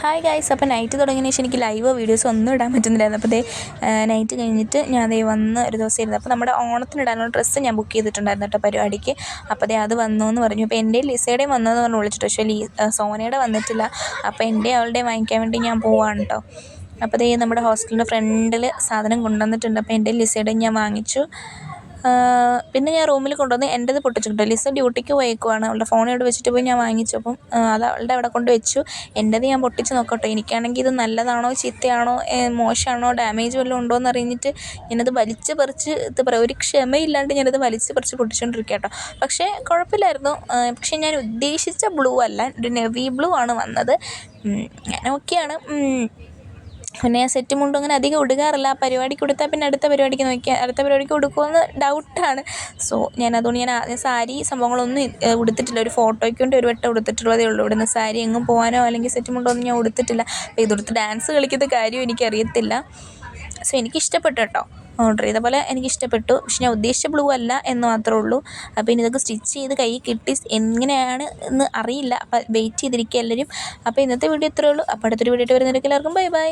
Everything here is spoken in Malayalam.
ഹായ് ഗൈസ്, അപ്പോൾ നൈറ്റ് തുടങ്ങിയതിന് ശേഷം എനിക്ക് ലൈവ് വീഡിയോസ് ഒന്നും ഇടാൻ പറ്റുന്നില്ലായിരുന്നു. അപ്പോൾ നൈറ്റ് കഴിഞ്ഞിട്ട് ഞാൻ വന്ന് ഒരു ദിവസം ഇരുന്നു. അപ്പോൾ നമ്മുടെ ഓണത്തിനിടാനുള്ള ഡ്രസ്സ് ഞാൻ ബുക്ക് ചെയ്തിട്ടുണ്ടായിരുന്നു കേട്ടോ പരിപാടിക്ക്. അപ്പോൾ അത് വന്നു എന്ന് പറഞ്ഞു. അപ്പോൾ എൻ്റെയും ലിസയുടെയും വന്നതെന്ന് പറഞ്ഞ് വിളിച്ചിട്ട്, പക്ഷേ സോനയുടെ വന്നിട്ടില്ല. അപ്പോൾ എൻ്റെയും അവളുടെയും വാങ്ങിക്കാൻ വേണ്ടി ഞാൻ പോവാണ് കേട്ടോ. അപ്പോൾ നമ്മുടെ ഹോസ്റ്റലിൻ്റെ ഫ്രണ്ടിൽ സാധനം കൊണ്ടുവന്നിട്ടുണ്ട്. അപ്പോൾ എൻ്റെയും ലിസയുടെയും ഞാൻ വാങ്ങിച്ചു. പിന്നെ ഞാൻ റൂമിൽ കൊണ്ടുവന്ന് എൻ്റേത് പൊട്ടിച്ചിട്ടുണ്ട്. ലിസ ഡ്യൂട്ടിക്ക് പോയേക്കുവാണ്. അവളുടെ ഫോൺ ഇവിടെ വെച്ചിട്ട് പോയി ഞാൻ വാങ്ങിച്ചു. അപ്പം അത് അവളുടെ അവിടെ കൊണ്ട് വെച്ചു. എൻ്റേത് ഞാൻ പൊട്ടിച്ച് നോക്കട്ടെ. എനിക്കാണെങ്കിൽ ഇത് നല്ലതാണോ ചീത്തയാണോ മോശമാണോ ഡാമേജ് വല്ലതും ഉണ്ടോ എന്ന് അറിഞ്ഞിട്ട് ഞാനത് വലിച്ച് പറിച്ച് ഒരു ക്ഷമയില്ലാണ്ട് ഞാനത് വലിച്ച് പറിച്ച് പൊട്ടിച്ചുകൊണ്ടിരിക്കുക കേട്ടോ. പക്ഷേ കുഴപ്പമില്ലായിരുന്നു. പക്ഷേ ഞാൻ ഉദ്ദേശിച്ച ബ്ലൂ അല്ല, ഒരു നെവി ബ്ലൂ ആണ് വന്നത്. ഞാൻ ഓക്കെയാണ്. പിന്നെ ഞാൻ സെറ്റ് മുണ്ടും അങ്ങനെ അധികം ഉടുകാറില്ല. ആ പരിപാടിക്ക് ഉടുത്താൽ പിന്നെ അടുത്ത പരിപാടിക്ക് നോക്കിയാൽ അടുത്ത പരിപാടിക്ക് ഉടുക്കുമെന്ന് ഡൗട്ടാണ്. സോ അതുകൊണ്ട് ഞാൻ സാരി സംഭവങ്ങളൊന്നും ഉടുത്തിട്ടില്ല. ഒരു ഫോട്ടോയ്ക്ക് വേണ്ടി ഒരു വട്ടം ഉടുത്തിട്ടുള്ളതേ ഉള്ളൂ. ഇവിടുന്ന് സാരി എങ്ങും പോകാനോ അല്ലെങ്കിൽ സെറ്റ് മുണ്ടോ ഒന്നും ഞാൻ ഉടുത്തിട്ടില്ല. അപ്പോൾ ഇതെടുത്ത് ഡാൻസ് കളിക്കുന്ന കാര്യം എനിക്കറിയത്തില്ല. സോ എനിക്കിഷ്ടപ്പെട്ടു കേട്ടോ. ഓർഡർ ചെയ്ത പോലെ എനിക്കിഷ്ടപ്പെട്ടു. പക്ഷെ ഞാൻ ഉദ്ദേശിച്ച ബ്ലൂ അല്ല എന്ന് മാത്രമേ ഉള്ളൂ. അപ്പോൾ ഇനി ഇതൊക്കെ സ്റ്റിച്ച് ചെയ്ത് കൈ കിട്ടി എങ്ങനെയാണ് എന്ന് അറിയില്ല. അപ്പോൾ വെയിറ്റ് ചെയ്തിരിക്കുക എല്ലാവരും. അപ്പോൾ ഇന്നത്തെ വീഡിയോ ഇത്രയേ ഉള്ളൂ. അപ്പോൾ അടുത്തൊരു വീഡിയോ വരുന്നവർക്ക് എല്ലാവർക്കും ബൈ ബൈ.